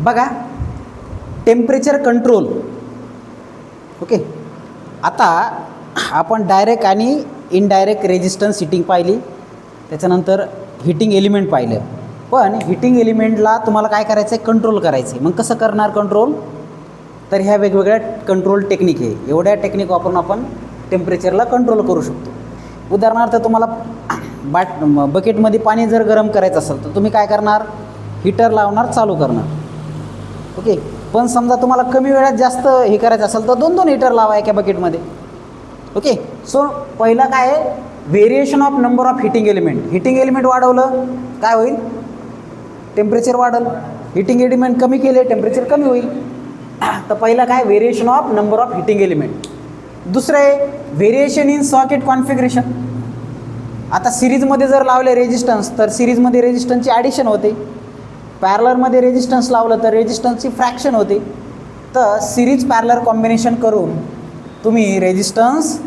बघा temperature control. Okay, आता आपण डायरेक्ट आणि इनडायरेक्ट रेजिस्टन्स हिटिंग पाहिली, त्याच्यानंतर हिटिंग एलिमेंट पाहिलं. पण हिटिंग एलिमेंटला तुम्हाला काय करायचं आहे, कंट्रोल करायचं आहे. मग कसं करणार कंट्रोल, तर ह्या वेगवेगळ्या कंट्रोल टेक्निक आहे. एवढ्या टेक्निक वापरून आपण टेम्परेचरला कंट्रोल करू शकतो. उदाहरणार्थ तुम्हाला बकेटमध्ये पाणी जर गरम करायचं असेल तर तुम्ही काय करणार, हीटर लावणार, चालू करणार. ओके, पण समजा तुम्हाला कमी वेळात जास्त हे करायचं असेल तर 2 हीटर लावा एका बकेटमध्ये. ओके, सो पहिला काय आहे, variation of number of heating element. Heating element वाढवलं काय होईल, टेम्परेचर वाढेल. हिटिंग एलिमेंट कमी केले टेम्परेचर कमी होईल. तर पहिला काय, variation of number of heating element. दुसरं आहे व्हेरिएशन इन सॉकेट कॉन्फिगरेशन. आता सिरीजमध्ये जर लावले रेजिस्टन्स तर सिरीजमध्ये रेजिस्टन्सची ॲडिशन होते, पॅरलरमध्ये रेजिस्टन्स लावलं तर रेजिस्टन्सची फ्रॅक्शन होते. तर सिरीज पॅरलर कॉम्बिनेशन करून तुम्ही रेजिस्टन्स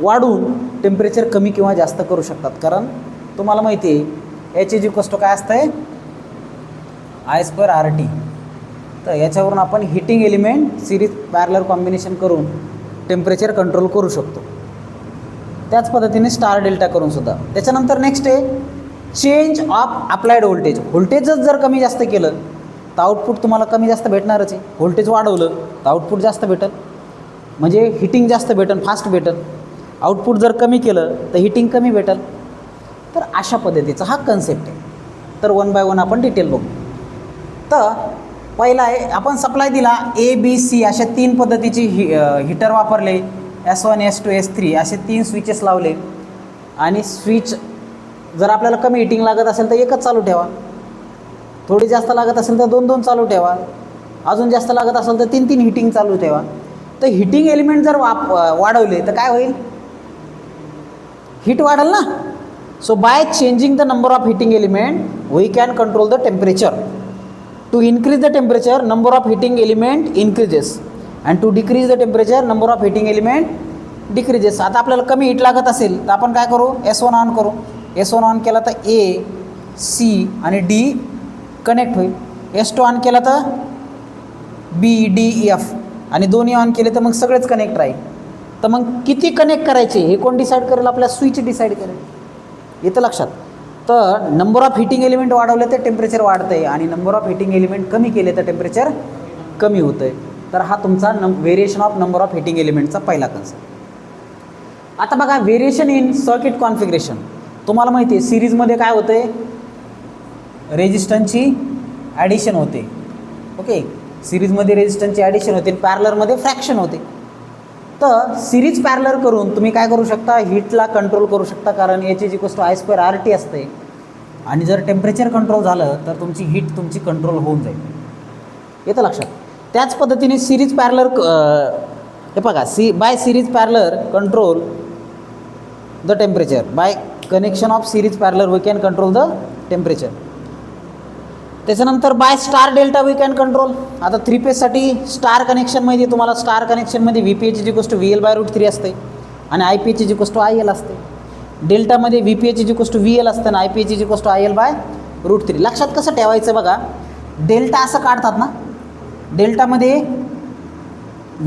वाढवून टेम्परेचर कमी किंवा जास्त करू शकतात. कारण तुम्हाला माहिती आहे H काय असतं आहे, I²RT. तर याच्यावरून आपण heating element series parallel combination करून टेम्परेचर कंट्रोल करू शकतो. त्याच पद्धतीने स्टार डेल्टा करून सुद्धा. त्याच्यानंतर नेक्स्ट आहे चेंज ऑफ अप्लाइड व्होल्टेज. व्होल्टेजच जर कमी जास्त केलं तर आउटपुट तुम्हाला कमी जास्त भेटणारच आहे. व्होल्टेज वाढवलं तर आउटपुट जास्त भेटेल, म्हणजे हिटिंग जास्त भेटेल, फास्ट भेटेल. आउटपुट जर कमी केलं तर हिटिंग कमी भेटेल. तर अशा पद्धतीचा हा कन्सेप्ट आहे. तर 1 बाय 1 आपण डिटेल बघू. तर पहिला आहे, आपण सप्लाय दिला ABC अशा 3 पद्धतीची हीटर वापरले, S1 S2 S3 असे 3 स्विचेस लावले. आणि स्विच जर आपल्याला कमी हिटिंग लागत असेल तर एकच चालू ठेवा, थोडी जास्त लागत असेल तर 2 चालू ठेवा, अजून जास्त लागत असेल तर 3 हिटिंग चालू ठेवा. तर हिटिंग एलिमेंट जर वाढवले तर काय होईल, हीट वाढेल ना. So by changing the number of heating element we can control the temperature. To increase the temperature number of heating element increases and to decrease the temperature number of heating element decreases. आता आपल्याला कमी heat लागत असेल तर आपण काय करू, S1 on करू. S1 ऑन केला तर A, C आणि D कनेक्ट होईल. S2 ऑन केला तर B, D, F आणि दोन्ही ऑन केले तर मग सगळेच कनेक्ट राहील. तर मग किती कनेक्ट करायचे हे कोण डिसाईड करेल, आपल्या स्विच डिसाईड करेल. येतं लक्षात. तर नंबर ऑफ हिटिंग एलिमेंट वाढवले तर टेम्परेचर वाढतं आहे आणि नंबर ऑफ हिटिंग एलिमेंट कमी केले तर टेम्परेचर कमी होतं आहे. तर हा तुमचा variation of number of heating एलिमेंटचा पहिला कन्सेप्ट. आता बघा व्हेरिएशन इन सर्किट कॉन्फिगरेशन. तुम्हाला माहिती आहे सिरीजमध्ये काय होतं आहे, रेजिस्टन्सची ॲडिशन होते. ओके, सिरीजमध्ये रेजिस्टन्सची ॲडिशन होते, पॅरलरमध्ये फ्रॅक्शन होते. तर सिरीज पॅरलर करून तुम्ही काय करू शकता, हीटला कंट्रोल करू शकता. कारण I²RT असते आणि जर टेम्परेचर कंट्रोल झालं तर तुमची हीट तुमची कंट्रोल होऊन जाईल. येतं लक्षात. त्याच पद्धतीने सिरीज पॅरलर हे बघा, by series parallel control the temperature. By connection of series parallel we can control the temperature. त्याच्यानंतर by star delta we can control. आता 3 फेजसाठी स्टार कनेक्शनमध्ये तुम्हाला स्टार कनेक्शनमध्ये VPH VL/√3 असते आणि IPH IL असते. डेल्टामध्ये VPH VL असतं आणि IPH IL/√3. लक्षात कसं ठेवायचं बघा, डेल्टा असं काढतात ना, डेल्टामध्ये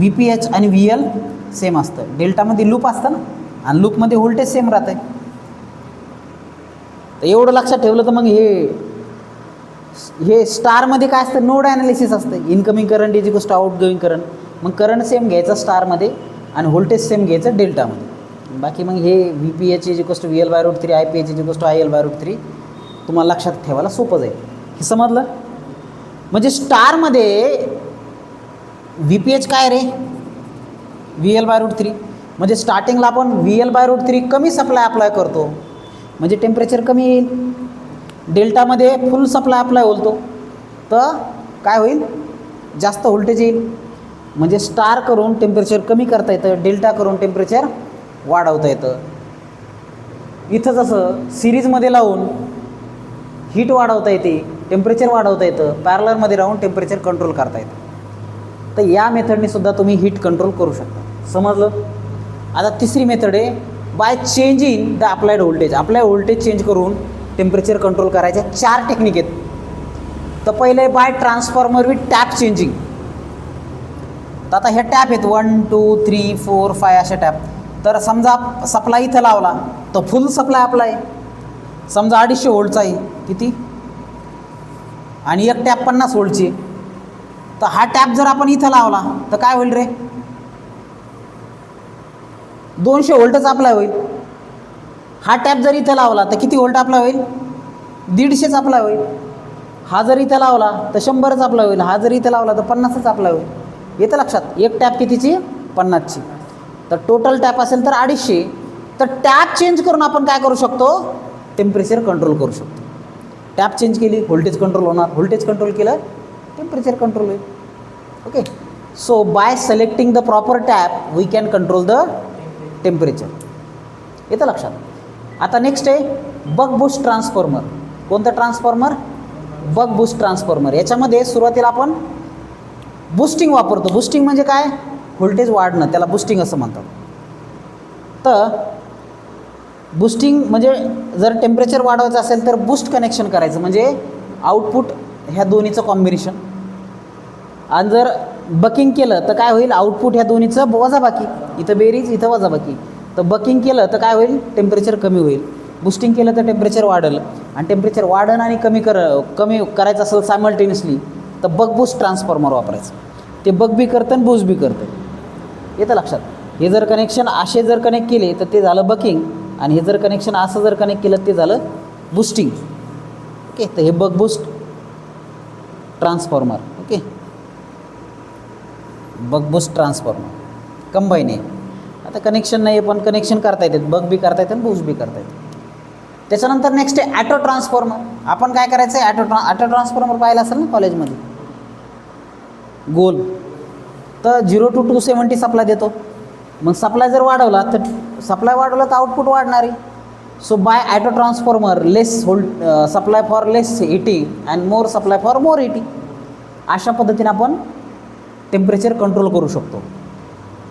VPH आणि VL सेम असतं. डेल्टामध्ये लूप असतं ना आणि लूपमध्ये व्होल्टेज सेम राहतं आहे. तर एवढं लक्षात ठेवलं तर मग हे स्टारमध्ये काय असतं, नोड ॲनालिसिस असतं. Incoming current outgoing current. मग करंट सेम घ्यायचं स्टारमध्ये आणि व्होल्टेज सेम घ्यायचं डेल्टामध्ये. बाकी मग हे VPH VL/√3 IPH IL/√3 तुम्हाला लक्षात ठेवायला सोपं जाईल. हे समजलं. म्हणजे स्टारमध्ये VPH काय रे, VL/√3. म्हणजे स्टार्टिंगला आपण VL/√3 कमी सप्लाय अप्लाय करतो म्हणजे टेम्परेचर कमी येईल. डेल्टामध्ये फुल सप्लाय अप्लाय होतो तर काय होईल, जास्त व्होल्टेज येईल. म्हणजे स्टार करून टेम्परेचर कमी करता येतं, डेल्टा करून टेम्परेचर वाढवता येतं. इथं जसं सिरीजमध्ये लावून हीट वाढवता येते, टेम्परेचर वाढवता येतं, पॅरलरमध्ये राहून टेम्परेचर कंट्रोल करता येतं. तर या मेथडने सुद्धा तुम्ही हीट कंट्रोल करू शकता. समजलं. आता तिसरी मेथड आहे by changing the applied voltage. Apply voltage change करून टेम्परेचर कंट्रोल करायच्या 4 टेक्निक आहेत. तर पहिले by transformer with tap changing. तर आता ह्या टॅप आहेत 1 2 3 4 5 अशा टॅप. तर समजा सप्लाय इथं लावला तर फुल सप्लाय आपला आहे, समजा 250 व्होल्टचा आहे किती, आणि एक टॅप 50 व्होल्टची. तर हा टॅप जर आपण इथं लावला तर काय होईल रे, 200 व्होल्टच अप्लाय होईल. हा टॅप जर इथं लावला तर किती व्होल्ट अप्लाय होईल, 150च अप्लाय होईल. हा जर इथं लावला तर 100च अप्लाय होईल. हा जर इथं लावला तर 50च अप्लाय होईल. येतं लक्षात. एक टॅप कितीची, 50ची. तर टोटल टॅप असेल तर 250. तर टॅप चेंज करून आपण काय करू शकतो, टेम्परेचर कंट्रोल करू शकतो. टॅप चेंज केली व्होल्टेज कंट्रोल होणार, व्होल्टेज कंट्रोल केलं टेम्परेचर कंट्रोल होईल. Okay. So by selecting the proper tap we can control the temperature. येतं लक्षात. आता नेक्स्ट आहे बक बूस्ट ट्रान्सफॉर्मर. कोणतं ट्रान्सफॉर्मर, बक बूस्ट ट्रान्सफॉर्मर. याच्यामध्ये सुरुवातीला आपण बूस्टिंग वापरतो. बूस्टिंग म्हणजे काय, व्होल्टेज वाढणं, त्याला बूस्टिंग असं म्हणतात. तर बूस्टिंग म्हणजे जर टेम्परेचर वाढवायचं असेल तर बूस्ट कनेक्शन करायचं, म्हणजे आउटपुट ह्या दोन्हीचं कॉम्बिनेशन. आणि जर बकिंग केलं तर काय होईल, आउटपुट ह्या दोन्हीचं वजाबाकी, इथं बेरीज इथं वजाबाकी. तर बकिंग केलं तर काय होईल, टेम्परेचर कमी होईल. बूस्टिंग केलं तर टेम्परेचर वाढेल. आणि टेम्परेचर वाढण आणि कमी करायचं असेल सायमल्टेनियसली तर बक बूस्ट ट्रान्सफॉर्मर वापरायचं. ते बक बी करतं आणि बूस्ट बी करतं. येतं लक्षात. हे जर कनेक्शन असे जर कनेक्ट केले तर ते झालं बकिंग, आणि हे जर कनेक्शन असं जर कनेक्ट केलं ते झालं बूस्टिंग. ओके. तर हे buck boost transformer. Okay. Buck boost transformer combine आहे. आता कनेक्शन नाही आहे पण कनेक्शन करता येतात, बक बी करता येतं आणि बूस्ट बी करता येतं. त्याच्यानंतर नेक्स्ट आहे ॲटो ट्रान्सफॉर्मर. आपण काय करायचं आहे, ॲटो ट्रान्सफॉर्मर पाहिलं असेल ना कॉलेजमध्ये, गोल. तर 0 to 270 सप्लाय देतो. मग सप्लाय जर वाढवला तर तर आउटपुट वाढणार आहे. So by auto transformer less supply for less heating and more supply for more heating. अशा पद्धतीने आपण टेम्परेचर कंट्रोल करू शकतो.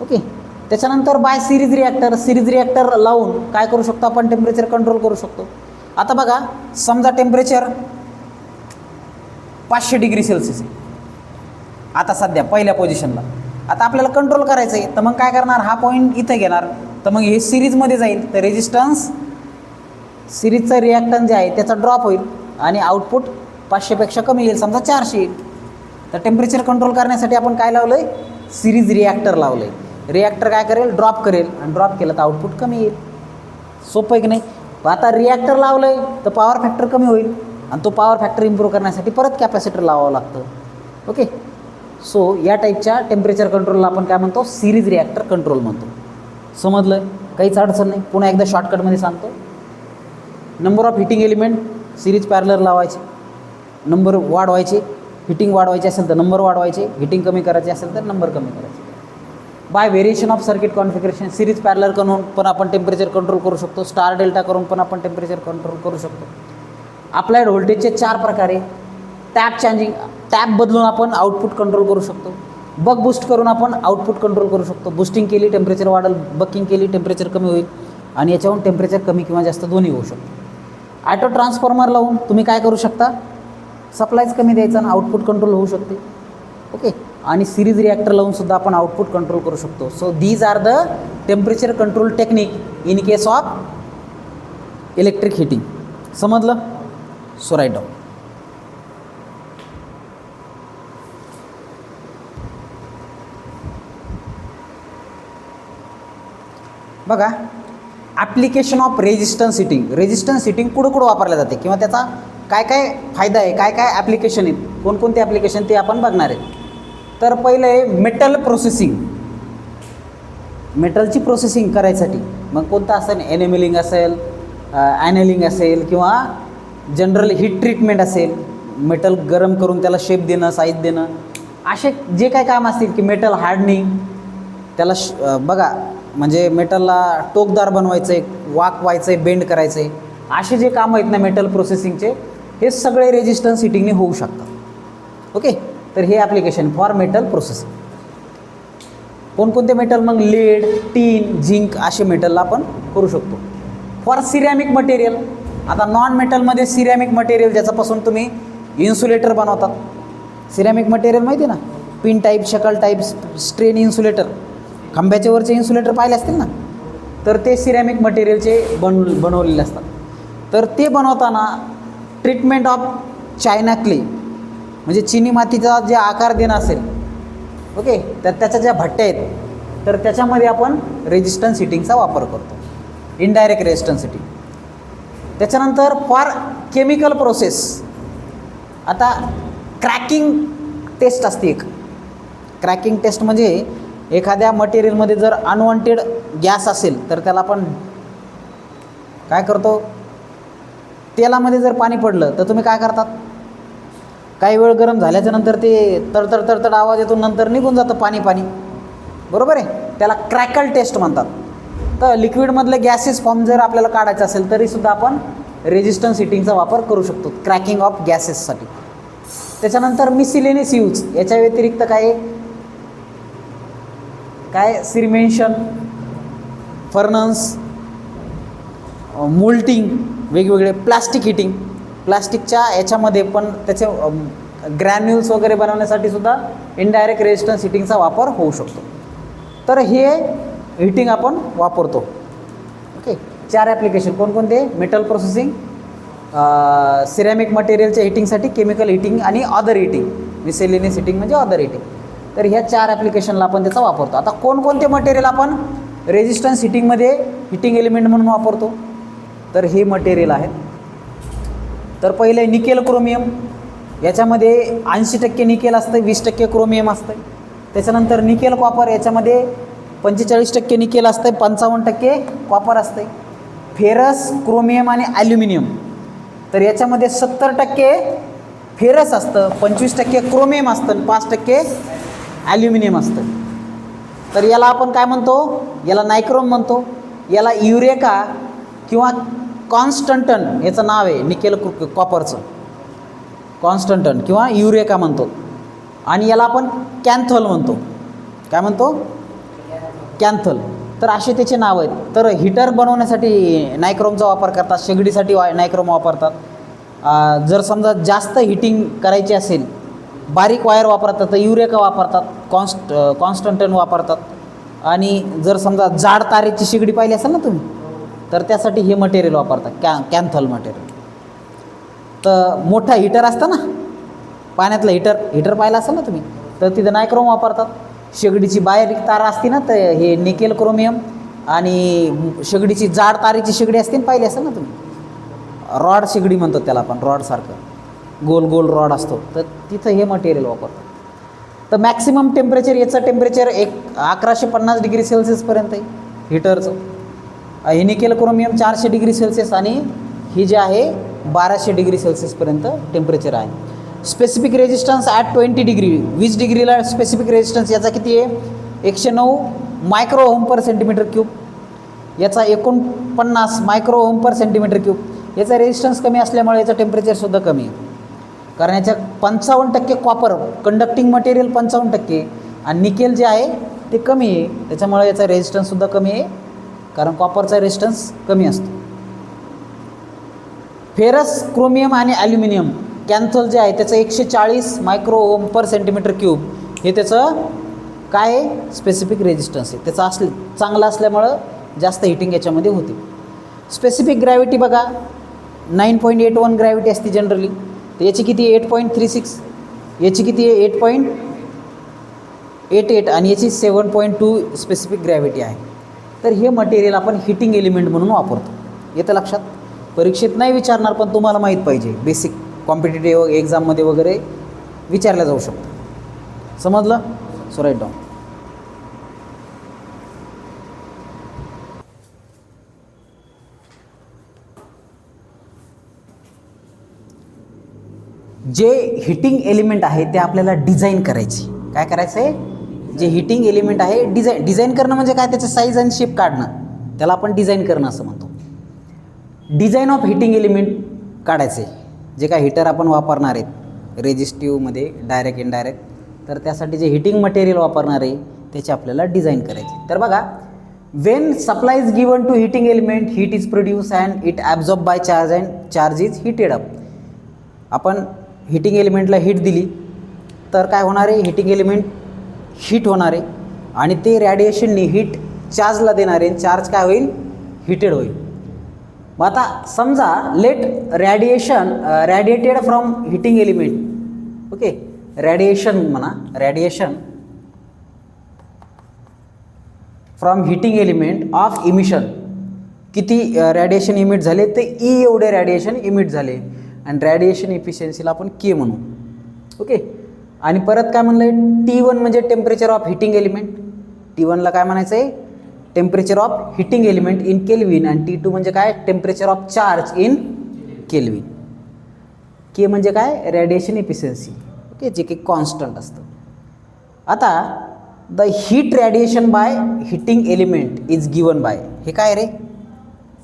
ओके. त्याच्यानंतर बाय सिरीज रिॲक्टर लावून काय करू शकतो आपण, टेम्परेचर कंट्रोल करू शकतो. आता बघा, समजा टेम्परेचर 500 डिग्री सेल्सिअस आहे आता सध्या पहिल्या पोझिशनला. आता आपल्याला कंट्रोल करायचं आहे, तर मग काय करणार, हा पॉईंट इथं घेणार. तर मग हे सिरीजमध्ये जाईल, तर रेजिस्टन्स सिरीजचं रिॲक्टन्स जे आहे त्याचा ड्रॉप होईल आणि आउटपुट 500पेक्षा कमी येईल, समजा 400 येईल. तर टेम्परेचर कंट्रोल करण्यासाठी आपण काय लावलं आहे, सिरीज रिॲक्टर लावलं आहे. रिॲक्टर काय करेल, ड्रॉप करेल, आणि ड्रॉप केलं तर आउटपुट कमी येईल. सोपं आहे की नाही. आता रिॲक्टर लावलं आहे तर पॉवर फॅक्टर कमी होईल, आणि तो पॉवर फॅक्टर इम्प्रूव्ह करण्यासाठी परत कॅपॅसिटर लावावं लागतं. ओके. सो या टाईपच्या टेम्परेचर कंट्रोलला आपण काय म्हणतो, सिरीज रिॲक्टर कंट्रोल म्हणतो. समजलं, काहीच अडचण नाही. पुन्हा एकदा शॉर्टकटमध्ये सांगतो. Number of heating element series parallel लावायचे, नंबर वाढवायचे. हिटिंग वाढवायची असेल तर नंबर वाढवायचे, हिटिंग कमी करायची असेल तर नंबर कमी करायचे. By variation of circuit configuration series parallel करून पण आपण टेम्परेचर कंट्रोल करू शकतो. स्टार डेल्टा करून पण आपण टेम्परेचर कंट्रोल करू शकतो. अप्लाइड व्होल्टेजचे 4 प्रकारे. टॅप चेंजिंग, टॅप बदलून आपण आउटपुट कंट्रोल करू शकतो. बक बूस्ट करून आपण आउटपुट कंट्रोल करू शकतो. बूस्टिंग केली टेम्परेचर वाढेल, बकिंग केली टेम्परेचर कमी होईल, आणि याच्याहून टेम्परेचर कमी किंवा जास्त दोन्ही होऊ शकतो. ॲटो ट्रान्सफॉर्मर लावून तुम्ही काय करू शकता, सप्लायच कमी द्यायचा आणि आउटपुट कंट्रोल होऊ शकते. ओके. आणि सिरीज रिॲक्टर लावून सुद्धा आपण आउटपुट कंट्रोल करू शकतो. So these are the temperature control technique in case of electric heating. समजलं. So write down. बघा, application of resistance heating. Resistance heating कुठं वापरल्या जाते किंवा त्याचा काय काय फायदा आहे, काय काय ॲप्लिकेशन आहेत, कोणकोणते ॲप्लिकेशन ते आपण बघणार आहे. तर पहिलं आहे मेटल प्रोसेसिंग. मेटलची प्रोसेसिंग करायसाठी मग कोणतं असेल, एनेमिलिंग असेल, ॲनेलिंग असेल, किंवा जनरल हीट ट्रीटमेंट असेल, मेटल गरम करून त्याला शेप देणं, साईज देणं, असे जे काय काम असतील की मेटल हार्डनिंग, त्याला बघा म्हणजे मेटलला टोकदार बनवायचं आहे, वाकवायचं आहे, बेंड करायचं आहे, असे जे कामं आहेत ना मेटल प्रोसेसिंगचे, हे सगळे रेजिस्टन्स हिटिंगने होऊ शकतात. ओके. तर हे ॲप्लिकेशन फॉर मेटल प्रोसेसिंग. कोणकोणते मेटल, मग लेड, टीन, झिंक असे मेटलला आपण करू शकतो. फॉर सिरॅमिक मटेरियल, आता नॉन मेटलमध्ये सिरॅमिक मटेरियल ज्याच्यापासून तुम्ही इन्सुलेटर बनवतात. सिरॅमिक मटेरियल माहिती आहे ना, पिन टाईप, शकल टाईप, स्ट्रेन इन्सुलेटर, खांब्याच्या वरचे इन्सुलेटर पाहिले असतील ना, तर ते सिरॅमिक मटेरियलचे बनवलेले असतात. तर ते बनवताना ट्रीटमेंट ऑफ चायना क्ले म्हणजे चिनी मातीचा जे आकार देणं असेल, ओके, तर त्याच्या ज्या भट्ट्या आहेत तर त्याच्यामध्ये आपण रेजिस्टन्स हिटिंगचा वापर करतो, इनडायरेक्ट रेजिस्टन्स हिटिंग. त्याच्यानंतर फॉर केमिकल प्रोसेस, आता क्रॅकिंग टेस्ट असते एक. क्रॅकिंग टेस्ट म्हणजे एखाद्या मटेरियलमध्ये जर अनवॉन्टेड गॅस असेल तर त्याला आपण काय करतो, तेलामध्ये जर पाणी पडलं तर तुम्ही काय करतात, काही वेळ गरम झाल्याच्या नंतर ते तडतड तडतड आवाज येतो, नंतर निघून जातं पाणी पाणी, बरोबर आहे. त्याला क्रॅकल टेस्ट म्हणतात. तर लिक्विडमधले गॅसेस फॉर्म जर आपल्याला काढायचं असेल तरीसुद्धा आपण रेजिस्टन्स हिटिंगचा वापर करू शकतो क्रॅकिंग ऑफ गॅसेससाठी. त्याच्यानंतर मिसिलेनियस यूज, याच्या व्यतिरिक्त काय सिरमेन्शन, फर्नन्स, मोल्टिंग, वेगवेगळे प्लास्टिक हिटिंग, प्लास्टिकच्या याच्यामध्ये पण त्याचे ग्रॅन्युल्स वगैरे बनवण्यासाठी सुद्धा इनडायरेक्ट रेजिस्टन्स हिटिंगचा वापर होऊ शकतो. तर हे हिटिंग आपण वापरतो. ओके, 4 ॲप्लिकेशन कोणकोणते, मेटल प्रोसेसिंग, सिरॅमिक मटेरियलच्या हिटिंगसाठी, केमिकल हिटिंग आणि अदर हिटिंग, मिसेलेनियस हिटिंग म्हणजे अदर हिटिंग. तर ह्या 4 ॲप्लिकेशनला आपण त्याचा वापरतो. आता कोणकोणते मटेरियल आपण रेजिस्टन्स हिटिंगमध्ये हिटिंग एलिमेंट म्हणून वापरतो, तर हे मटेरियल आहेत. तर पहिले निकेल क्रोमियम, याच्यामध्ये 80% निकेल असतं, 20% क्रोमियम असतं. त्याच्यानंतर निकेल कॉपर, याच्यामध्ये 45% निकेल असतं, 55% कॉपर असतं. फेरस, क्रोमियम आणि ॲल्युमिनियम, तर याच्यामध्ये 70% फेरस असतं, 25% क्रोमियम असतं, 5% ॲल्युमिनियम असतं. तर याला आपण काय म्हणतो, याला नायक्रोम म्हणतो, याला युरेका किंवा कॉन्स्टंटन याचं नाव आहे, निकेल कॉपरचं कॉन्स्टंटन किंवा युरेका म्हणतो. आणि याला आपण कॅन्थल म्हणतो. काय म्हणतो, कॅन्थल. तर असे त्याचे नाव आहेत. तर हीटर बनवण्यासाठी नायक्रोमचा वापर करतात, शेगडीसाठी नायक्रोम वापरतात. जर समजा जास्त हिटिंग करायची असेल, बारीक वायर वापरतात तर युरेका वापरतात, कॉन्स्टंटन वापरतात. आणि जर समजा जाड तारेची शेगडी पाहिली असेल ना तुम्ही, तर त्यासाठी हे मटेरियल वापरतात, कॅन्थल मटेरियल. तर मोठा हीटर असतं ना, पाण्यातलं हीटर पाहिलं असेल ना तुम्ही, तर तिथं नायक्रोम वापरतात. शेगडीची बारीक तार असते ना, तर हे निकेल क्रोमियम. आणि शेगडीची जाड तारेची शेगडी असते ना, पाहिली असेल ना तुम्ही, रॉड शेगडी म्हणतो त्याला आपण, रॉडसारखं गोल गोल रॉड असतो, तर तिथं हे मटेरियल वापरतात. तर मॅक्सिमम टेम्परेचर, याचं टेम्परेचर 1150 डिग्री सेल्सिअसपर्यंत आहे हीटरचं. हे निकेल क्रोमियम 400 डिग्री सेल्सिअस आणि ही जे आहे 1200 डिग्री सेल्सिअसपर्यंत टेम्परेचर आहे. स्पेसिफिक रेजिस्टन्स ॲट 20 डिग्री, 20 डिग्रीला स्पेसिफिक रेजिस्टन्स याचा किती आहे, 109 micro ohm per centimetre cube. याचा 49 micro ohm per centimetre cube. याचा रेजिस्टन्स कमी असल्यामुळे याचं टेम्परेचरसुद्धा कमी आहे, कारण याच्या 55% कॉपर, कंडक्टिंग मटेरियल 55%, आणि निकेल जे आहे ते कमी आहे, त्याच्यामुळे याचा रेजिस्टन्ससुद्धा कमी आहे, कारण कॉपरचा रेजिस्टन्स कमी असतो. फेरस, क्रोमियम आणि ॲल्युमिनियम, कॅन्थल जे आहे त्याचं 140 micro ohm per centimetre cube, हे त्याचं काय आहे, स्पेसिफिक रेजिस्टन्स आहे. त्याचं चांगलं असल्यामुळं जास्त हिटिंग याच्यामध्ये होते. स्पेसिफिक ग्रॅव्हिटी बघा, 9.81 ग्रॅव्हिटी असते जनरली. तर याची किती आहे, 8.36. याची किती आहे, 8.88. आणि याची 7.2 स्पेसिफिक ग्रॅव्हिटी आहे. तर हे मटेरियल आपण हिटिंग एलिमेंट म्हणून वापरतो. येतं लक्षात. परीक्षेत नाही विचारणार, पण तुम्हाला माहीत पाहिजे, बेसिक कॉम्पिटिटिव्ह एक्झाममध्ये वगैरे विचारलं जाऊ शकतं. समजलं. So write down. जे हिटिंग एलिमेंट आहे ते आपल्याला डिझाईन करायची. काय करायचं आहे, जे हिटिंग एलिमेंट आहे डिझाईन करणं म्हणजे काय, त्याचं साईज आणि शेप काढणं, त्याला आपण डिझाईन करणं असं म्हणतो. डिझाईन ऑफ हिटिंग एलिमेंट काढायचे. जे काय हीटर आपण वापरणार आहेत रेजिस्टिव्हमध्ये, डायरेक्ट इनडायरेक्ट, तर त्यासाठी जे हिटिंग मटेरियल वापरणार आहे त्याची आपल्याला डिझाईन करायची. तर बघा, when supply is given to heating element, heat is produce and it absorb by charge and charge is heated up. आपण हिटिंग एलिमेंटला हीट दिली तर काय होणार आहे, हिटिंग एलिमेंट हीट होणार आहे आणि ते रॅडिएशननी हीट चार्जला देणार आहे, चार्ज काय होईल, हिटेड होईल. मग आता समजा let radiated from heating element, okay, radiation म्हणा, radiation from heating element of emission, किती रॅडिएशन इमिट झाले, ते ई एवढे रॅडिएशन इमिट झाले आणि रॅडिएशन इफिशियन्सीला आपण के म्हणू, ओके. आणि परत काय म्हणलं आहे, T1 म्हणजे टेम्परेचर ऑफ हिटिंग एलिमेंट, T1ला काय म्हणायचं आहे, temperature of heating element in kelvin, आणि T2 म्हणजे काय, temperature of charge in kelvin. K म्हणजे काय, रॅडिएशन इफिशियन्सी, ओके, जे की कॉन्स्टंट असतं. आता the heat radiation by heating element is given by, हे काय रे,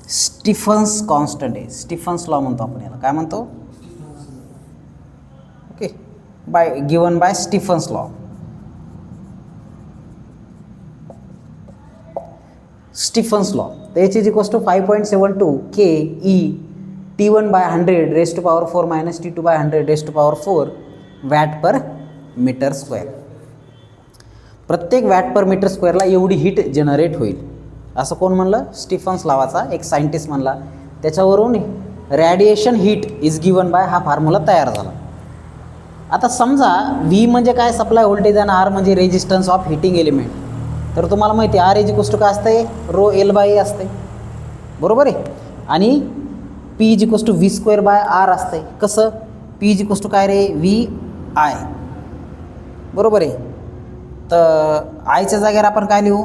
स्टीफन्स कॉन्स्टंट आहे, स्टीफन्स लॉ म्हणतो आपण याला, काय म्हणतो, ओके, by given by Stefan's law. Stefan's law, तर याची जी गोष्ट 5.72 K e T1 by 100 raise to power 4 minus T2 by 100 raise to power 4 watt per metre square. प्रत्येक वॅट पर मीटर स्क्वेअरला एवढी हीट जनरेट होईल, असं कोण म्हणलं, स्टीफन्स लॉचा एक सायंटिस्ट म्हणला. त्याच्यावरून radiation heat is given bye हा फॉर्म्युला तयार झाला. आता समजा व्ही म्हणजे काय, सप्लाय व्होल्टेज, आणि आर म्हणजे रेजिस्टन्स ऑफ हिटिंग एलिमेंट. तर तुम्हाला माहिती आहे आर इज इक्वल्स टू काय असते, रो एल बाय ए असते, बरोबर आहे. आणि P is equals to V square by R असते. कसं, पी इज इक्वल्स टू काय रे, व्ही आय, बरोबर आहे. तर आयच्या जागेवर आपण काय लिहू,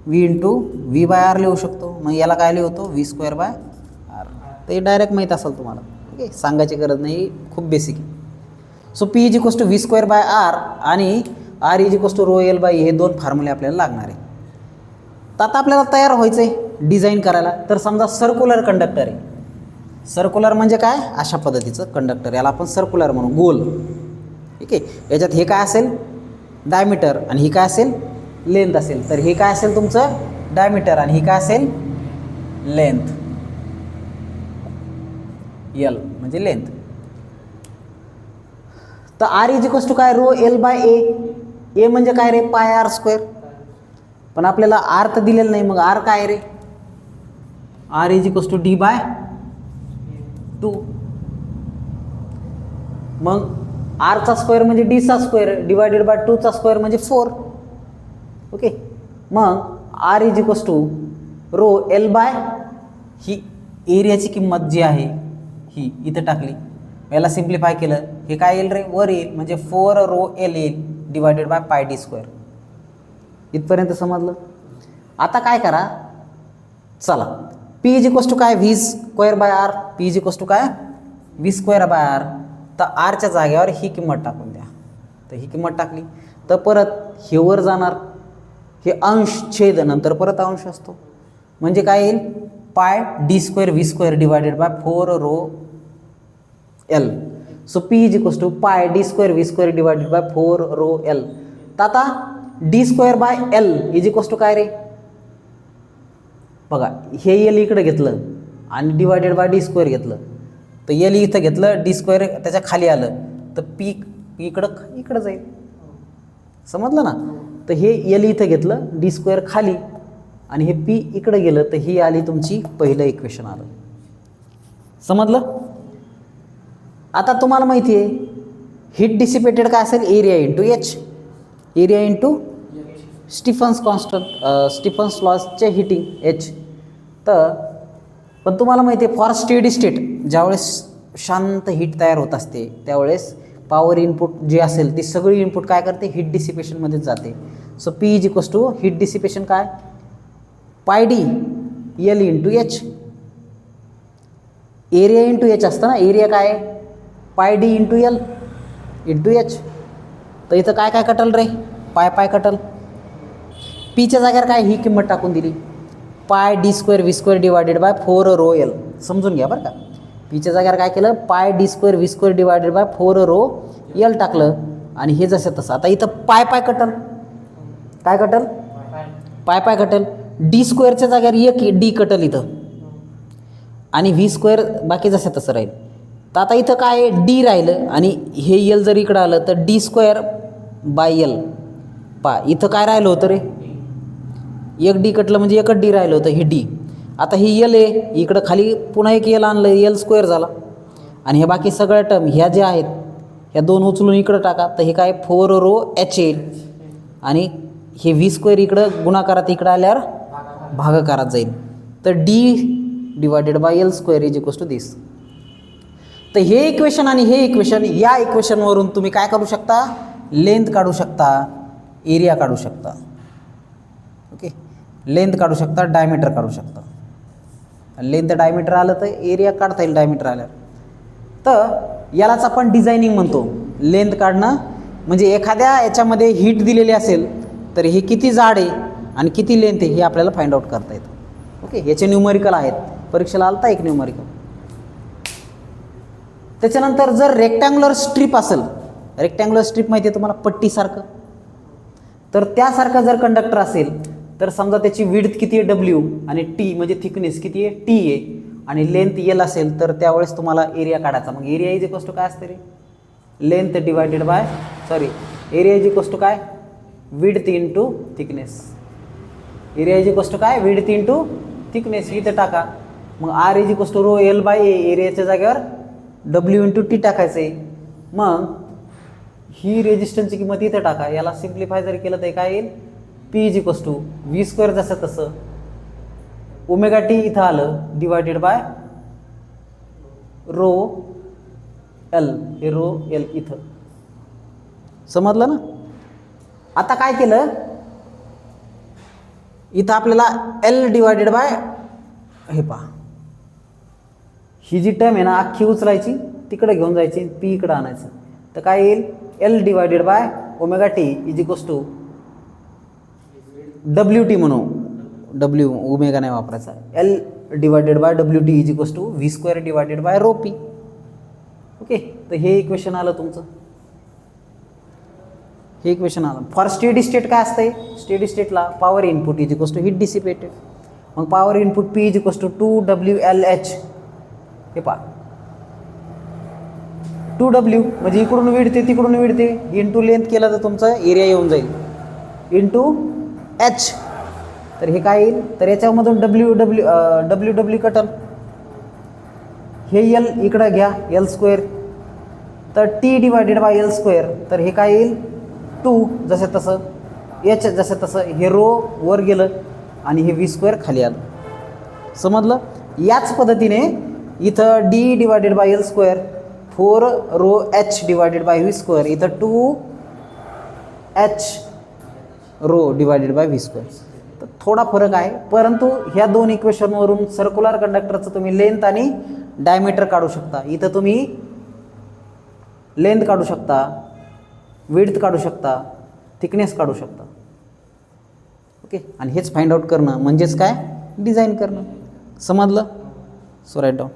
V into V by R लिहू शकतो. मग याला काय लिहतो, व्ही स्क्वेअर बाय आर. ते डायरेक्ट माहीत असेल तुम्हाला, ओके, सांगायची गरज नाही, खूप बेसिक आहे. So P is equals to V square by R आणि R is equals to rho L by, हे दोन फॉर्म्युले आपल्याला लागणार आहे. तर आता आपल्याला तयार व्हायचं आहे डिझाईन करायला. तर समजा सर्क्युलर कंडक्टर आहे, सर्क्युलर म्हणजे काय, अशा पद्धतीचं कंडक्टर, याला आपण सर्क्युलर म्हणू, गोल, ठीक आहे. याच्यात हे काय असेल, डायमीटर, आणि ही काय असेल, लेंथ असेल. तर हे काय असेल तुमचं डायमीटर आणि ही काय असेल, लेंथ, एल म्हणजे लेंथ. तर आर इज इक्वल्स टू काय, रो एल बाय ए. ए म्हणजे काय रे, पाय आर स्क्वेअर. पण आपल्याला आर तर दिलेलं नाही, मग आर काय रे, R is equals to D by 2. मग आरचा स्क्वेअर म्हणजे डीचा स्क्वेअर डिवायडेड बाय 2चा स्क्वेअर म्हणजे 4, ओके. मग R is equals to rho L by, ही एरियाची किंमत जी आहे ही इथं टाकली, याला सिम्प्लिफाय केलं, हे काय येईल रे, वर येईल, म्हणजे 4 रो एल येईल divided by pi D square. इथपर्यंत समजलं. आता काय करा, चला, पी इज इक्वल्स टू काय, V square by R, P is equals to काय, व्ही स्क्वेअर बाय आर. तर आरच्या जागेवर ही किंमत टाकून द्या. तर ही किंमत टाकली तर परत हे वर जाणार, हे अंश छेद, नंतर परत अंश असतो, म्हणजे काय येईल, pi D square V square divided by 4 rho L. So P is equals to pi D square V square divided by 4 rho L. तर आता D square by L is equals to काय रे, बघा, हे एल इकडे घेतलं आणि divided by D square घेतलं, तर एल इथं घेतलं, डी स्क्वेअर त्याच्या खाली आलं, तर पी इकडं जाईल, समजलं ना. तर हे एल इथं घेतलं, डी स्क्वेअर खाली, आणि हे पी इकडं गेलं, तर ही आली तुमची पहिलं इक्वेशन आलं, समजलं. आता तुम्हाला माहिती आहे हीट डिसिपेटेड काय असेल, area into H, area into Stefan's constant, Stefan's लॉसचे हिटिंग एच. तर पण तुम्हाला माहिती आहे फॉर स्टेडी स्टेट ज्यावेळेस शांत हीट तयार होत असते त्यावेळेस पॉवर इनपुट जी असेल ती सगळी इनपुट काय करते, हीट डिसिपेशनमध्येच जाते. So P is equals to heat dissipation काय, pi D L into H, area into H असतं ना, एरिया काय pi D into L into H. तर इथं काय काय कटल रे, पाय कटल. पीच्या जागेवर काय ही किंमत टाकून दिली, पाय D square V square divided by 4 rho L. समजून घ्या बरं का, पीच्या जागेवर काय केलं, पाय D square V square divided by 4 rho L टाकलं, आणि हे जसं तसं. आता इथं पाय कटल, काय कटल, पाय कटल. डी स्क्वेअरच्या जागेवर एक डी कटल इथं, आणि व्ही स्क्वेअर बाकी जसं तसं राहील. तर आता इथं काय डी राहिलं आणि हे यल जर इकडं आलं तर डी स्क्वेअर बाय यल. इथं काय राहिलं होतं रे, एक डी कटलं म्हणजे एकच डी राहिलं होतं, हे डी. आता ही यल आहे, इकडं खाली पुन्हा एक यल आणलं, यल स्क्वेअर झाला. आणि हे बाकी सगळ्या टर्म ह्या ज्या आहेत ह्या दोन उचलून इकडं टाका, तर हे काय 4 रो एच येईल. आणि हे व्ही स्क्वेअर इकडं गुणाकारात इकडं आल्यावर भागाकारात जाईल. तर D divided by L square is equals to this. तर हे इक्वेशन आणि हे इक्वेशन, या इक्वेशनवरून तुम्ही काय करू शकता, लेंथ काढू शकता, एरिया काढू शकता. ओके, लेंथ काढू शकता, डायमीटर काढू शकता. लेंथ डायमीटर आलं तर एरिया काढता येईल डायमीटर आल्यावर. तर यालाच आपण डिझायनिंग म्हणतो. लेंथ काढणं म्हणजे एखाद्या याच्यामध्ये हीट दिलेली असेल तर हे किती जाड आहे आणि किती लेंथ आहे हे आपल्याला फाइंड आउट करता येतं. ओके, याचे न्यूमरिकल आहेत, परीक्षेला आलता एक न्यूमरिकल. त्याच्यानंतर जर रेक्टँग्युलर स्ट्रीप असेल, रेक्टँग्युलर स्ट्रीप माहिती आहे तुम्हाला, पट्टीसारखं, तर त्यासारखं जर कंडक्टर असेल तर समजा त्याची विड्थ किती आहे डब्ल्यू आणि टी म्हणजे थिकनेस किती आहे टी आहे आणि लेंथ यल असेल तर त्यावेळेस तुम्हाला एरिया काढायचा. मग एरिया इज इक्वल्स टू काय असते रे, length divided by area is equals to काय, width into thickness. Area is equals to काय, विड्थ इंटू थिकनेस. इथं टाका. मग R is equals to rho L by A, एरियाच्या जागेवर डब्ल्यू इंटू टी टाकायचं आहे. मग ही रेजिस्टन्सची किंमत इथं टाका. याला सिम्प्लिफाय जर केलं तर काय येईल, P is equals to V square जसं तसं ओमेगा टी इथं आलं डिवायडेड बाय रो एल, हे रो एल इथं. समजलं ना. आता काय केलं, इथं आपल्याला एल डिवायडेड बाय, हे पहा ही जी टर्म आहे ना अख्खी उचलायची, तिकडे घेऊन जायची, पी इकडं आणायचं. तर काय येईल, L divided by omega T is equals to W T म्हणू, डब्ल्यू ओमेगा नाही वापरायचा, L divided by W T is equals to V square divided by rho P. Okay, तर हे इक्वेशन आलं तुमचं, हे इक्वेशन आलं. फॉर स्टेडी स्टेट काय असतंय, स्टेडी स्टेटला power input is equals to heat dissipated. मग power input P is equals to 2WLH. हे पहा 2W म्हणजे इकडून विडते तिकडून विडते, इंटू लेंथ केलं तर तुमचा एरिया येऊन जाईल, इंटू एच. तर हे काय येईल, तर याच्यामधून डब्ल्यू कटल, हे यल इकडं घ्या एल स्क्वेअर, तर T divided by L square. तर हे काय येईल 2 जसं तसं, एच जसं तसं, हे रो वर गेलं आणि हे व्ही स्क्वेअर खाली आलं. समजलं. याच पद्धतीने इथं D divided by L square, 4 rho H divided by V square, इथं 2H rho divided by V square. तर थोडा फरक आहे, परंतु ह्या दोन इक्वेशनवरून सर्क्युलर कंडक्टरचं तुम्ही लेंथ आणि डायमीटर काढू शकता. इथं तुम्ही लेंथ काढू शकता, विड्थ काढू शकता, थिकनेस काढू शकता. ओके, आणि हेच फाइंड आउट करणं म्हणजेच काय, डिझाईन करणं. समजलं. So write down.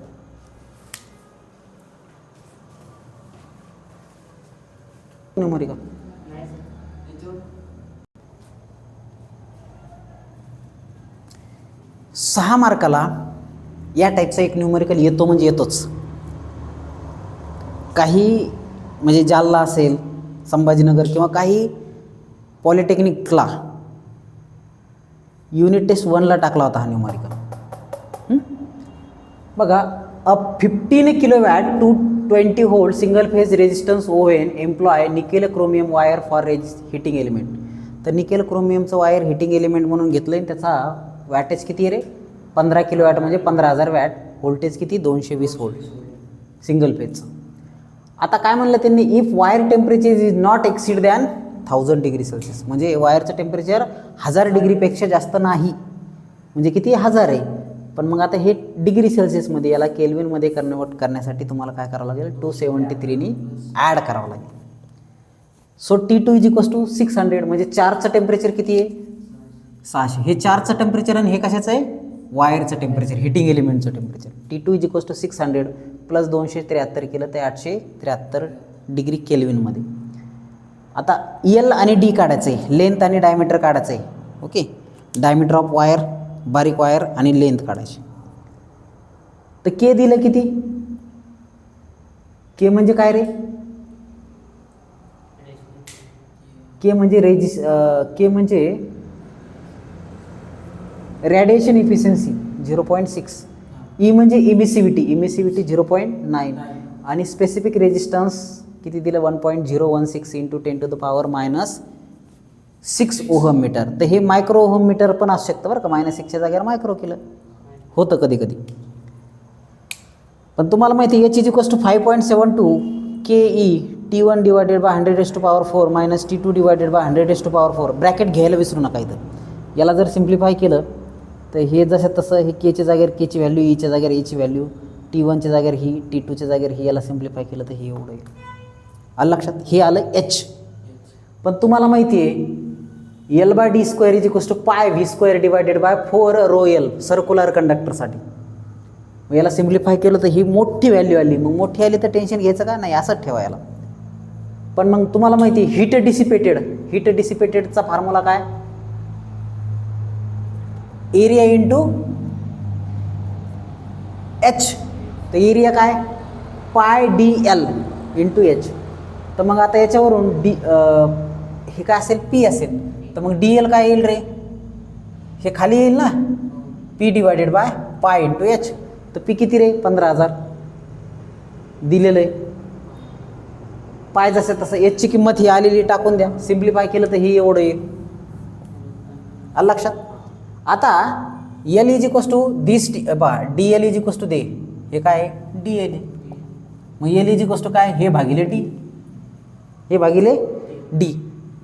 न्यूमरिकल 6 मार्काला या टाईपचा एक न्यूमरिकल येतो म्हणजे येतोच. काही म्हणजे जालना असेल, संभाजीनगर किंवा काही पॉलिटेक्निकला युनिट टेस्ट 1ला टाकला होता हा न्यूमरिकल. बघा, a 15 kilowatt 220 volt single phase resistance oven employ nickel chromium wire for heating element. तर निकेल क्रोमियमचं वायर हिटिंग एलिमेंट म्हणून घेतलं आणि त्याचा वॅटेज किती आहे रे, 15 किलोवॅट म्हणजे 15,000 वॅट, व्होल्टेज किती 220 व्होल्ट सिंगल फेजचं. आता काय म्हणलं त्यांनी, if wire temperature is not exceed than 1000 degree Celsius, म्हणजे वायरचं टेम्परेचर 1000 डिग्रीपेक्षा जास्त नाही, म्हणजे किती 1000 आहे. पण मग आता हे डिग्री सेल्सिअसमध्ये, याला केल्विनमध्ये कन्वर्ट करण्यासाठी तुम्हाला काय करावं लागेल, 273नी ॲड करावं लागेल. So T2 is equals to 600, म्हणजे 4चं टेम्परेचर किती आहे 600. हे 4चं टेम्परेचर आणि हे कशाचं आहे, वायरचं टेम्परेचर, हिटिंग एलिमेंटचं temperature. T2 is equals to 600 plus 273 केलं तर 873 डिग्री केल्विनमध्ये. आता एल आणि डी काढायचं आहे, लेंथ आणि डायमीटर काढायचं आहे. ओके, डायमीटर ऑफ वायर, बारीक वायर आणि लेंथ काढायची. तर के दिलं किती के म्हणजे काय रे? के म्हणजे के म्हणजे रेडिएशन इफिशियन्सी 0.6, ई म्हणजे इमिसिव्हिटी 0.9 आणि स्पेसिफिक रेजिस्टन्स किती दिलं 1.016 इंटू 10⁻⁻6 ओहम मीटर. तर हे मायक्रो ओहम मीटर पण असू शकतं बरं का, -6च्या जागेवर मायक्रो केलं होतं कधी कधी. पण तुम्हाला माहिती आहे H=5.72 ke T1 / 100⁴ minus T2 / 100⁴ bracket घ्यायला विसरू नका इथं. याला जर सिम्प्लिफाय केलं तर हे जसं तसं हे केच्या जागेवर केची व्हॅल्यू, ईच्या जागेवर ईची व्हॅल्यू, T1च्या जागेवर ही, T2च्या जागेवर ही, याला सिम्प्लिफाय केलं तर हे एवढं येईल. आलं लक्षात? हे आलं H. पण तुम्हाला माहिती आहे L/d² = πv² / 4ρl सर्क्युलर कंडक्टरसाठी. याला सिम्प्लिफाय केलं तर ही मोठी व्हॅल्यू आली. मग मोठी आली तर टेन्शन घ्यायचं का नाही, असंच ठेवा याला. पण मग तुम्हाला माहिती आहे हीट डिसिपेटेडचा फॉर्म्युला काय? Area into H. तर एरिया काय? πdl into H. तर मग आता याच्यावरून हे काय असेल? P असेल. तर मग dl काय येईल रे? हे खाली येईल ना, P / π इंटू H. तर P किती रे? 15,000 दिलेलं आहे. पाय जसं तसं Hची किंमत ही आलेली टाकून द्या, सिम्प्लिफाय केलं तर ही एवढं येईल. आलं लक्षात? आता L दिस dl दे, हे काय आहे? dl. मग L काय? हे भागिले d, हे भागिले d.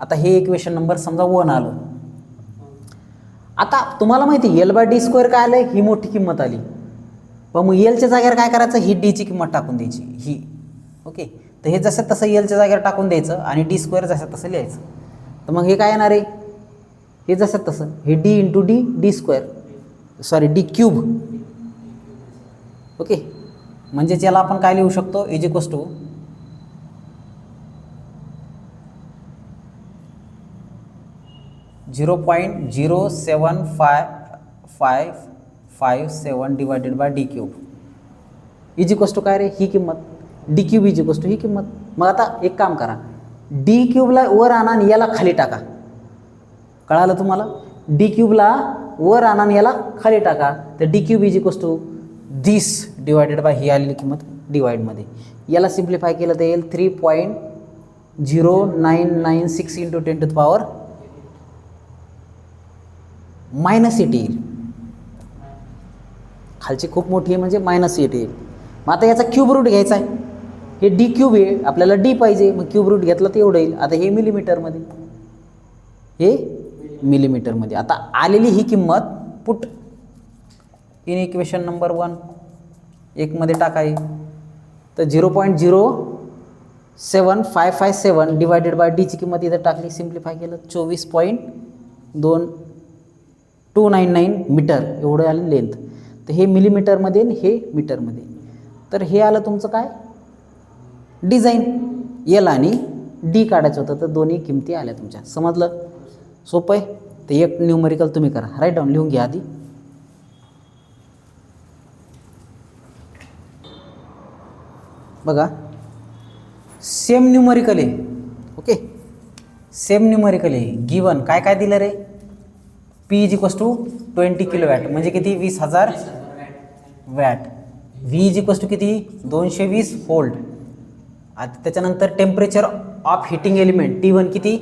आता हे इक्वेशन नंबर समजा 1 आलं. आता तुम्हाला माहिती L/d² काय आलं? ही मोठी किंमत आली. पण मग Lच्या जागेवर काय करायचं? ही डीची किंमत टाकून द्यायची ही. ओके, तर हे जसं तसं Lच्या जागेवर टाकून द्यायचं आणि d² जसं तसं लिहायचं. तर मग हे काय येणार आहे? हे जसं तसं हे d into d d³. Okay, म्हणजेच याला आपण काय लिहू शकतो? = 0.07557 डिवायडेड बाय d³. = काय रे? ही किंमत. d³ ही किंमत. मग आता एक काम करा, d³ ला वर आणा आणि याला खाली टाका. कळालं तुम्हाला? d³ ला वर आणा आणि याला खाली टाका. तर d³ दिस डिवायडेड बाय ही आलेली किंमत डिवाइडमध्ये. याला सिम्प्लिफाय केलं तर येईल 3.0996 इंटू 10⁻⁻8 येईल. खालची खूप मोठी आहे म्हणजे -8 येईल. मग आता याचा क्यूब रूट घ्यायचा आहे. हे d³ आहे, आपल्याला d पाहिजे, मग क्यूब रूट घेतला तर एवढं येईल. आता हे मिलीमीटरमध्ये, आता आलेली ही किंमत पुट इन इक्वेशन नंबर 1 मध्ये टाकाय. तर 0.07557 डिवायडेड बाय डीची किंमत इथं टाकली, सिम्प्लिफाय केलं 24.299 मीटर एवढं आलं लेंथ. तर हे मिलीमीटरमध्ये आणि हे मीटरमध्ये. तर हे आलं तुमचं काय? डिझाईन. L आणि D काढायचं होतं, तर दोन्ही किमती आल्या तुमच्या. समजलं? सोपं आहे. तर एक न्यूमरिकल तुम्ही करा, राईट डाऊन लिहून घ्या आधी. बघा, सेम न्यूमरिकल आहे. ओके, सेम न्यूमरिकल आहे. गिवन काय काय दिलं रे? P = 20 किलोवॅट म्हणजे किती? 20,000 वॅट. V = किती? 220 व्होल्ट. आता त्याच्यानंतर temperature of heating element T1 किती?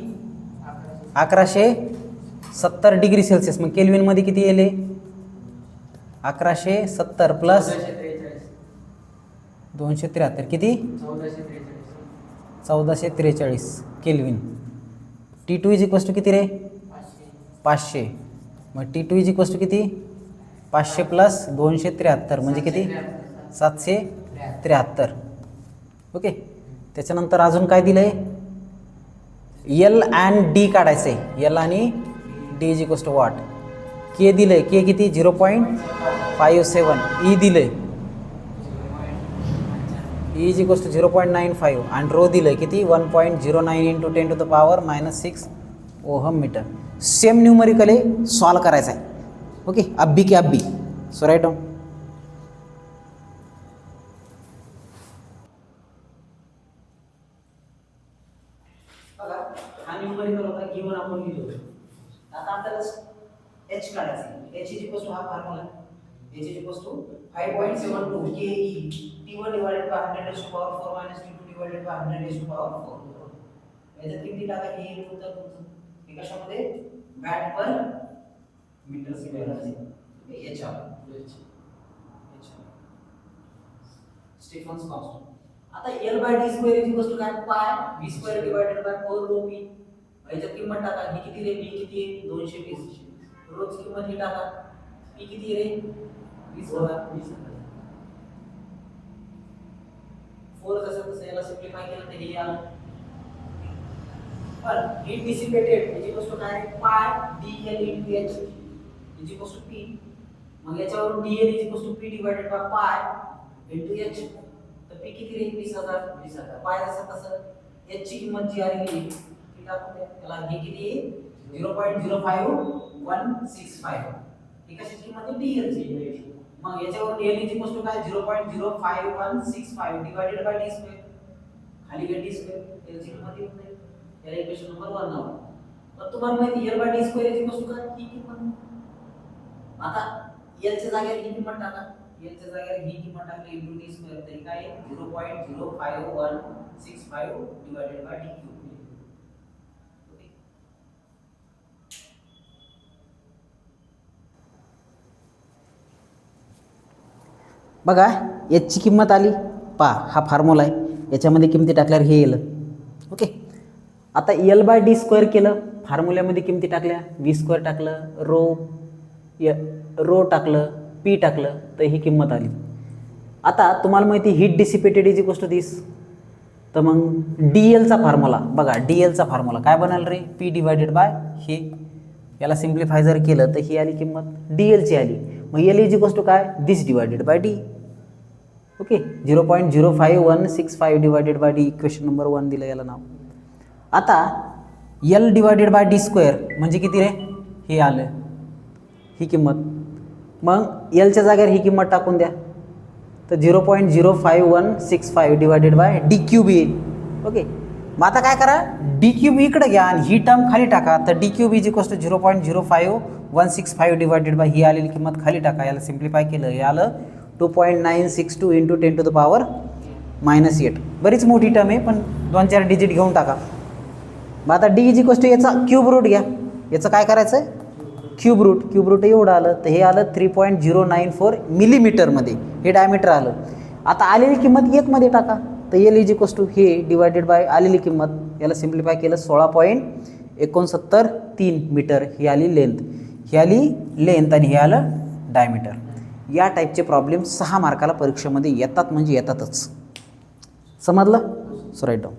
1170 डिग्री सेल्सिअस. मग केल्विनमध्ये किती येले? 1170 प्लस 273 किती? 1443 केल्विन. T2 = किती रे? 500. मग T2 = किती? 500 प्लस 273 म्हणजे किती? 773. ओके, त्याच्यानंतर अजून काय दिलं आहे? L अँड D काढायचं आहे. L आणि D = वॉट. K दिलं आहे. K किती? 0.57. E दिलं आहे. E = 0.95 आणि रो दिलं आहे किती? 1.09 into 10⁻⁻6 ohm metre. Same numerical आहे, सॉल्व करायचं आहे. ओके, अब्बी की अब्बी. So write down. हा न्यूमरिकल होता गिवन आपण लिहिलो. आता आपल्याला h काढायचं. h इज इक्वल टू हा formula h is equal to 5.72 ke t1 divided by 100 raised to power 4 minus t2 divided by 100 raised to power 4. याच्यात किती टाका हे येईल उत्तर तुमचं. हे कशामध्ये वॅट पर मीटर स्क्वेअर असेल. h Stefan's constant. आता L by d square is equal to काय pi v square divided by 4 rho p. याच्यात किंमत टाका. ही किती रे? b किती आहे? 220. रोज किंमत ही टाका. p किती रे? 20,000. 4 तसं याला सिम्प्लिफाय केलं तर हे आलं. पण heat dissipated is equal to काय pi dl into h is equal to p. मग याच्यावरून dl is equal to p divided by pi into h. तर p किती रे? 20,000. पाय कसं h ची किंमत जी आली ती टाकून द्या. त्याला हे किती आहे? 0.05165. ही कशाची किंमत आहे? dl ची. मग याच्यावरून l इज इक्वल टू काय 0.05165 डिवाइडेड बाय d स्क्वेअर. खाली घ्या d स्क्वेअर. l ची किंमत येत नाही. याला इक्वेशन नंबर 1 नाव. तर तुम्हाला माहिती l by d square is equal to काय? ही किंमत. आता l च्या जागेवर ही किंमत टाका. l च्या जागेवर ही किंमत टाकली into d स्क्वेअर तरी काय आहे? 0.05165 डिवाइडेड बाय d क्यूब. बघा h ची किंमत आली. हा फॉर्म्युला आहे. याच्यामध्ये किमती टाकल्यावर हे येईल. ओके. आता L by d स्क्वेअर केलं. फॉर्म्युल्यामध्ये किमती टाकल्या. v स्क्वेअर टाकलं, रो टाकलं, p टाकलं तर ही किंमत आली. आता तुम्हाला माहिती heat dissipated is equal to this. तर मग dl चा फॉर्म्युला बघा. dl चा फॉर्म्युला काय बनाल रे? p डिवाइडेड बाय हे. याला सिम्प्लिफाय जर केलं तर ही आली किंमत dl ची आली. मग l इज इक्वल टू काय? This divided by d. Okay. 0.05165 divided by d. Equation number 1 दिलं याला नाव. आता l divided by d square म्हणजे किती रे? हे आलं ही किंमत. मग l च्या जागेवर ही किंमत टाकून द्या. तर 0.05165 डिवाइडेड बाय d क्यूब येईल. ओके. मग आता काय करा? d क्यूब इकडे घ्या आणि ही टर्म खाली टाका. तर d cube is equal to 0.05165 divided by ही आलेली किंमत खाली टाका. याला सिम्प्लिफाय केलं हे आलं 2.962 इंटू 10 टू द पॉवर -8. बरीच मोठी टर्म आहे पण 2-4 डिजिट घेऊन टाका. मग आता d इज इक्वल टू याचा क्यूब रूट घ्या. याचं काय करायचं आहे? क्यूब रूट एवढं आलं. तर हे आलं 3.094 मिलीमीटरमध्ये. हे डायमीटर आलं. आता आलेली किंमत 1 मध्ये टाका. तर l इज इक्वल टू हे डिवाइडेड बाय आलेली किंमत. याला सिम्प्लिफाय केलं 16.693 मीटर. ही आली लेंथ. ही आली लेंथ आणि हे आलं डायमीटर. या टाईपचे प्रॉब्लेम 6 मार्काला परीक्षेमध्ये येतात म्हणजे येतातच. समजलं? So write down.